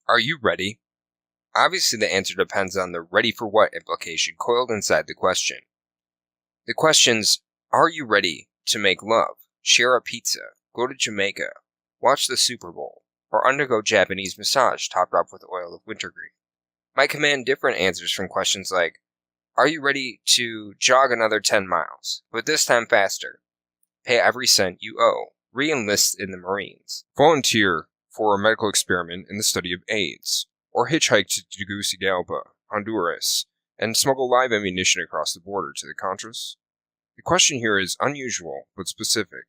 Are you ready? Obviously, the answer depends on the ready for what implication coiled inside the question. The questions, are you ready to make love, share a pizza, go to Jamaica, watch the Super Bowl, or undergo Japanese massage topped off with oil of wintergreen, might command different answers from questions like, are you ready to jog another 10 miles, but this time faster, pay every cent you owe, re-enlist in the Marines, volunteer for a medical experiment in the study of AIDS, or hitchhike to Tegucigalpa, Honduras, and smuggle live ammunition across the border to the Contras? The question here is unusual but specific.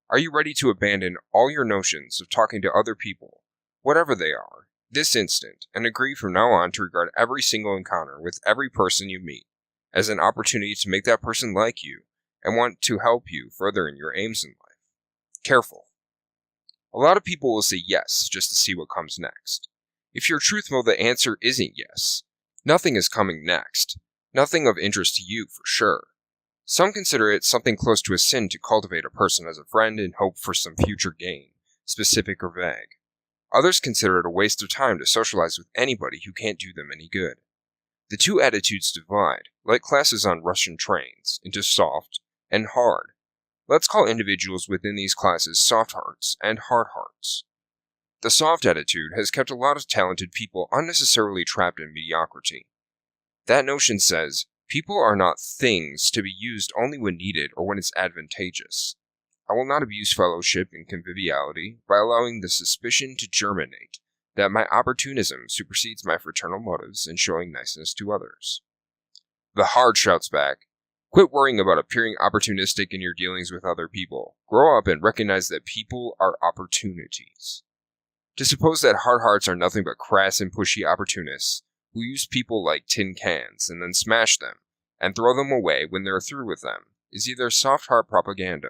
Are you ready to abandon all your notions of talking to other people, whatever they are, this instant, and agree from now on to regard every single encounter with every person you meet as an opportunity to make that person like you and want to help you further in your aims in life? Careful. A lot of people will say yes just to see what comes next. If you're truthful, the answer isn't yes. Nothing is coming next. Nothing of interest to you for sure. Some consider it something close to a sin to cultivate a person as a friend and hope for some future gain, specific or vague. Others consider it a waste of time to socialize with anybody who can't do them any good. The two attitudes divide, like classes on Russian trains, into soft and hard. Let's call individuals within these classes soft hearts and hard hearts. The soft attitude has kept a lot of talented people unnecessarily trapped in mediocrity. That notion says, people are not things to be used only when needed or when it's advantageous. I will not abuse fellowship and conviviality by allowing the suspicion to germinate that my opportunism supersedes my fraternal motives in showing niceness to others. The hard shouts back, quit worrying about appearing opportunistic in your dealings with other people. Grow up and recognize that people are opportunities. To suppose that hard hearts are nothing but crass and pushy opportunists who use people like tin cans and then smash them and throw them away when they're through with them is either soft heart propaganda,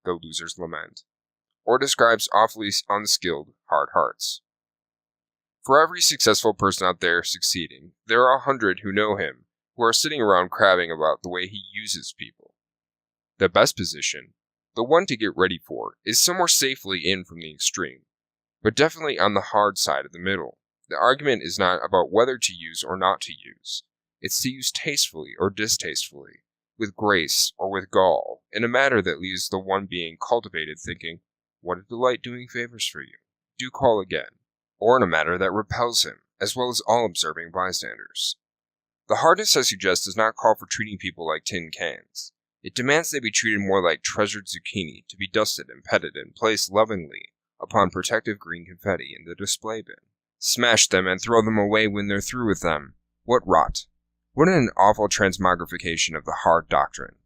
though losers lament, or describes awfully unskilled hard hearts. For every successful person out there succeeding, there are 100 who know him who are sitting around crabbing about the way he uses people. The best position, the one to get ready for, is somewhere safely in from the extreme, but definitely on the hard side of the middle. The argument is not about whether to use or not to use. It's to use tastefully or distastefully, with grace or with gall, in a manner that leaves the one being cultivated thinking, what a delight doing favors for you. Do call again. Or in a manner that repels him, as well as all observing bystanders. The hardness I suggest does not call for treating people like tin cans. It demands they be treated more like treasured zucchini to be dusted and petted and placed lovingly upon protective green confetti in the display bin. Smash them and throw them away when they're through with them. What rot. What an awful transmogrification of the hard doctrine.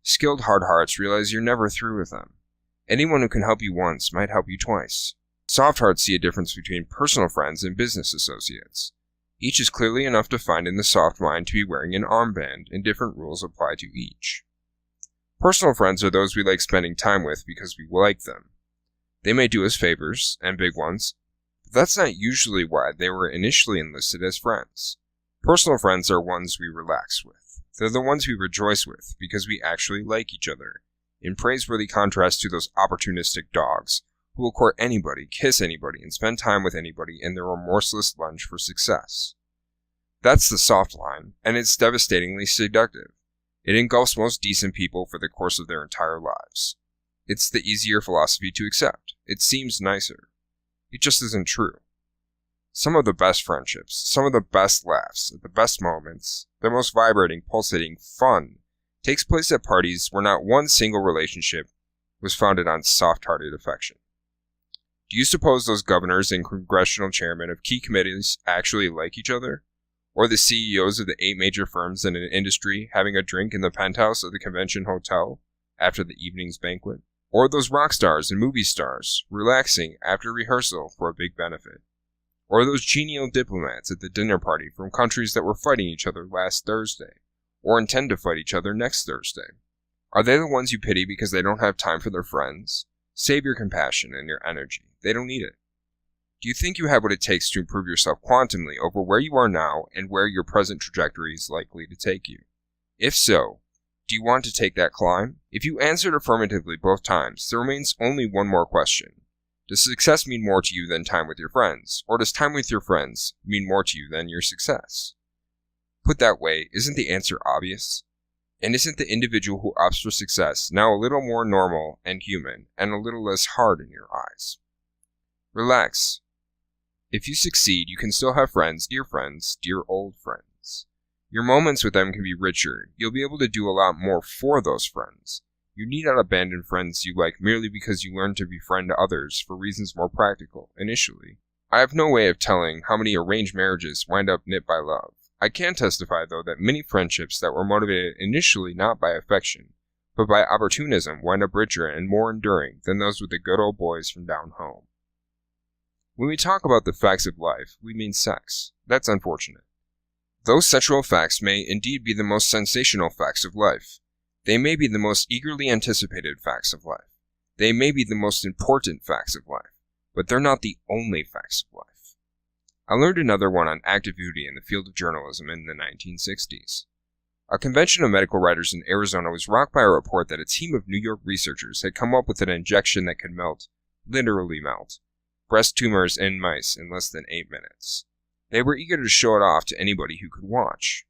Skilled hard hearts realize you're never through with them. Anyone who can help you once might help you twice. Soft hearts see a difference between personal friends and business associates. Each is clearly enough defined in the soft mind to be wearing an armband, and different rules apply to each. Personal friends are those we like spending time with because we like them. They may do us favors, and big ones, but that's not usually why they were initially enlisted as friends. Personal friends are ones we relax with. They're the ones we rejoice with because we actually like each other, in praiseworthy contrast to those opportunistic dogs who will court anybody, kiss anybody, and spend time with anybody in their remorseless lunge for success. That's the soft line, and it's devastatingly seductive. It engulfs most decent people for the course of their entire lives. It's the easier philosophy to accept. It seems nicer. It just isn't true. Some of the best friendships, some of the best laughs, the best moments, the most vibrating, pulsating fun takes place at parties where not one single relationship was founded on soft-hearted affection. Do you suppose those governors and congressional chairmen of key committees actually like each other? Or the CEOs of the 8 major firms in an industry having a drink in the penthouse of the convention hotel after the evening's banquet? Or those rock stars and movie stars relaxing after rehearsal for a big benefit? Or those genial diplomats at the dinner party from countries that were fighting each other last Thursday, or intend to fight each other next Thursday? Are they the ones you pity because they don't have time for their friends? Save your compassion and your energy. They don't need it. Do you think you have what it takes to improve yourself quantumly over where you are now and where your present trajectory is likely to take you? If so, do you want to take that climb? If you answered affirmatively both times, there remains only one more question. Does success mean more to you than time with your friends, or does time with your friends mean more to you than your success? Put that way, isn't the answer obvious? And isn't the individual who opts for success now a little more normal and human, and a little less hard in your eyes? Relax. If you succeed, you can still have friends, dear old friends. Your moments with them can be richer. You'll be able to do a lot more for those friends. You need not abandon friends you like merely because you learn to befriend others for reasons more practical, initially. I have no way of telling how many arranged marriages wind up knit by love. I can testify, though, that many friendships that were motivated initially not by affection, but by opportunism wind up richer and more enduring than those with the good old boys from down home. When we talk about the facts of life, we mean sex. That's unfortunate. Those sexual facts may indeed be the most sensational facts of life. They may be the most eagerly anticipated facts of life. They may be the most important facts of life, but they're not the only facts of life. I learned another one on active duty in the field of journalism in the 1960s. A convention of medical writers in Arizona was rocked by a report that a team of New York researchers had come up with an injection that could melt, literally melt, breast tumors in mice in less than 8 minutes. They were eager to show it off to anybody who could watch.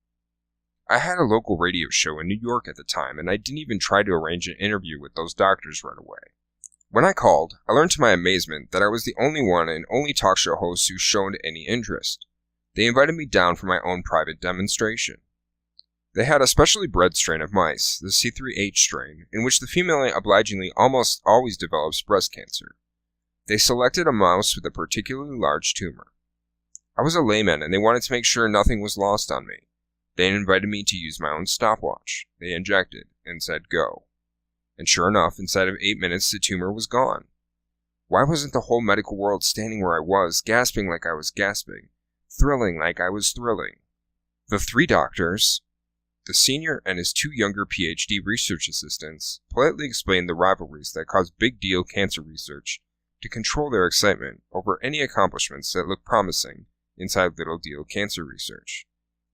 I had a local radio show in New York at the time, and I didn't even try to arrange an interview with those doctors right away. When I called, I learned to my amazement that I was the only one and only talk show host who showed any interest. They invited me down for my own private demonstration. They had a specially bred strain of mice, the C3H strain, in which the female obligingly almost always develops breast cancer. They selected a mouse with a particularly large tumor. I was a layman, and they wanted to make sure nothing was lost on me. They invited me to use my own stopwatch. They injected and said go. And sure enough, inside of 8 minutes, the tumor was gone. Why wasn't the whole medical world standing where I was, gasping like I was gasping, thrilling like I was thrilling? The 3 doctors, the senior and his 2 younger PhD research assistants, politely explained the rivalries that caused big deal cancer research to control their excitement over any accomplishments that looked promising inside little deal cancer research.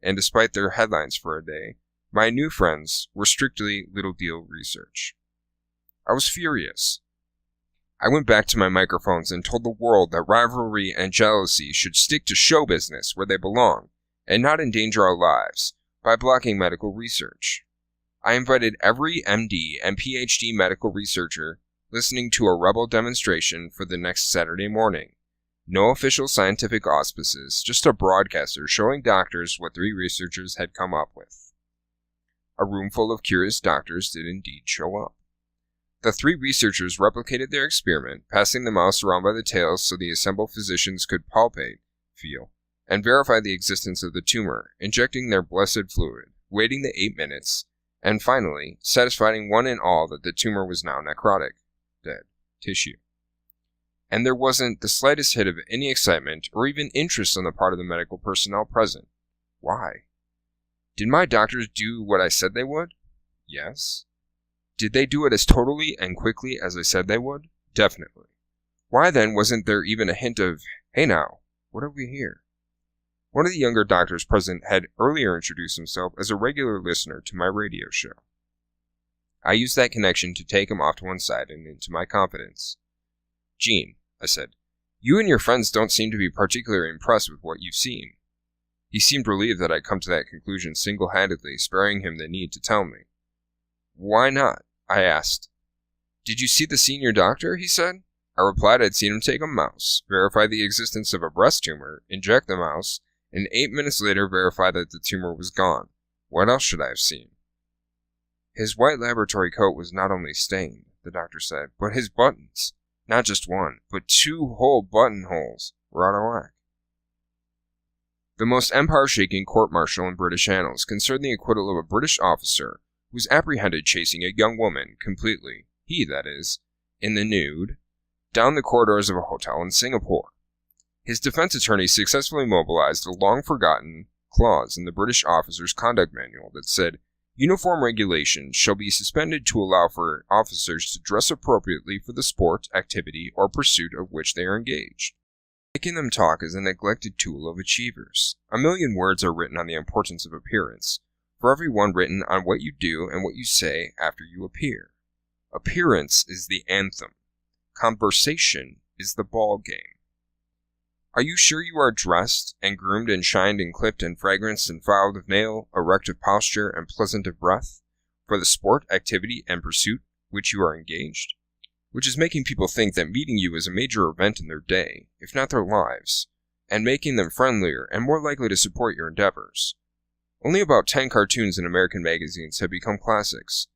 And despite their headlines for a day, my new friends were strictly little deal research. I was furious. I went back to my microphones and told the world that rivalry and jealousy should stick to show business where they belong, and not endanger our lives by blocking medical research. I invited every MD and PhD medical researcher listening to a rebel demonstration for the next Saturday morning. No official scientific auspices, just a broadcaster showing doctors what 3 researchers had come up with. A room full of curious doctors did indeed show up. The 3 researchers replicated their experiment, passing the mouse around by the tail so the assembled physicians could palpate, feel, and verify the existence of the tumor, injecting their blessed fluid, waiting the 8 minutes, and finally, satisfying one and all that the tumor was now necrotic, dead tissue. And there wasn't the slightest hint of any excitement or even interest on the part of the medical personnel present. Why? Did my doctors do what I said they would? Yes. Did they do it as totally and quickly as I said they would? Definitely. Why then wasn't there even a hint of, hey now, what are we here? One of the younger doctors present had earlier introduced himself as a regular listener to my radio show. I used that connection to take him off to one side and into my confidence. Gene, I said, you and your friends don't seem to be particularly impressed with what you've seen. He seemed relieved that I'd come to that conclusion single-handedly, sparing him the need to tell me. Why not? I asked. Did you see the senior doctor? He said. I replied I'd seen him take a mouse, verify the existence of a breast tumor, inject the mouse, and 8 minutes later verify that the tumor was gone. What else should I have seen? His white laboratory coat was not only stained, the doctor said, but his buttons, not just one, but 2 whole buttonholes, were out of whack. The most empire-shaking court-martial in British annals concerned the acquittal of a British officer who was apprehended chasing a young woman completely, he that is, in the nude, down the corridors of a hotel in Singapore. His defense attorney successfully mobilized a long-forgotten clause in the British officer's conduct manual that said, uniform regulations shall be suspended to allow for officers to dress appropriately for the sport, activity, or pursuit of which they are engaged. Making them talk is a neglected tool of achievers. A million words are written on the importance of appearance, for every one written on what you do and what you say after you appear. Appearance is the anthem. Conversation is the ball game. Are you sure you are dressed and groomed and shined and clipped and fragranced and filed of nail, erect of posture and pleasant of breath, for the sport, activity, and pursuit which you are engaged? Which is making people think that meeting you is a major event in their day, if not their lives, and making them friendlier and more likely to support your endeavors. Only about 10 cartoons in American magazines have become classics,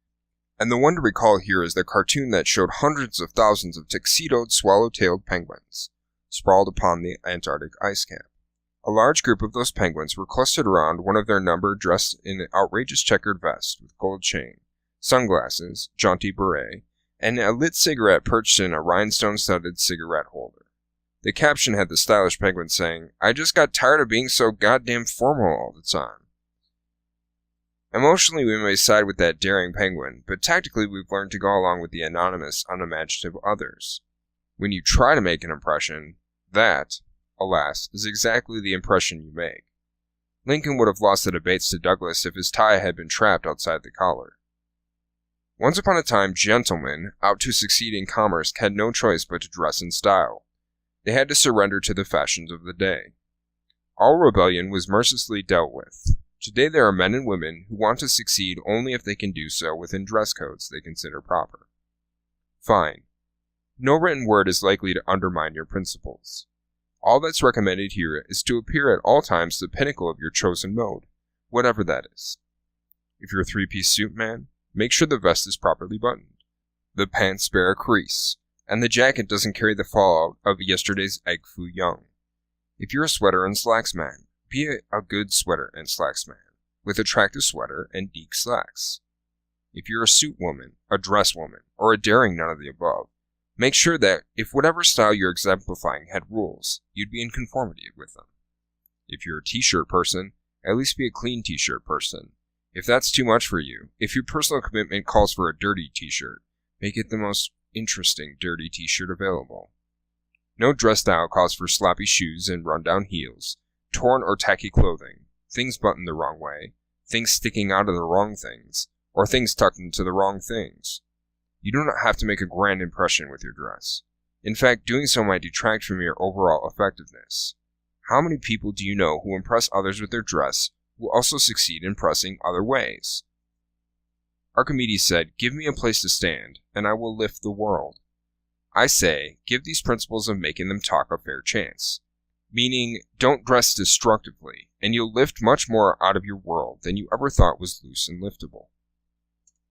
and the one to recall here is the cartoon that showed hundreds of thousands of tuxedoed, swallow-tailed penguins sprawled upon the Antarctic ice cap. A large group of those penguins were clustered around one of their number, dressed in an outrageous checkered vest with gold chain, sunglasses, jaunty beret, and a lit cigarette perched in a rhinestone-studded cigarette holder. The caption had the stylish penguin saying, "I just got tired of being so goddamn formal all the time." Emotionally, we may side with that daring penguin, but tactically we've learned to go along with the anonymous, unimaginative others. When you try to make an impression, that, alas, is exactly the impression you make. Lincoln would have lost the debates to Douglas if his tie had been trapped outside the collar. Once upon a time, gentlemen, out to succeed in commerce, had no choice but to dress in style. They had to surrender to the fashions of the day. All rebellion was mercilessly dealt with. Today there are men and women who want to succeed only if they can do so within dress codes they consider proper. Fine. No written word is likely to undermine your principles. All that's recommended here is to appear at all times the pinnacle of your chosen mode, whatever that is. If you're a three-piece suit man, make sure the vest is properly buttoned, the pants bear a crease, and the jacket doesn't carry the fallout of yesterday's egg foo young. If you're a sweater and slacks man, be a good sweater and slacks man, with attractive sweater and deep slacks. If you're a suit woman, a dress woman, or a daring none of the above, make sure that if whatever style you're exemplifying had rules, you'd be in conformity with them. If you're a t-shirt person, at least be a clean t-shirt person. If that's too much for you, if your personal commitment calls for a dirty t-shirt, make it the most interesting dirty t-shirt available. No dress style calls for sloppy shoes and run-down heels, torn or tacky clothing, things buttoned the wrong way, things sticking out of the wrong things, or things tucked into the wrong things. You do not have to make a grand impression with your dress. In fact, doing so might detract from your overall effectiveness. How many people do you know who impress others with their dress who also succeed in impressing other ways? Archimedes said, "Give me a place to stand, and I will lift the world." I say, give these principles of making them talk a fair chance. Meaning, don't dress destructively, and you'll lift much more out of your world than you ever thought was loose and liftable.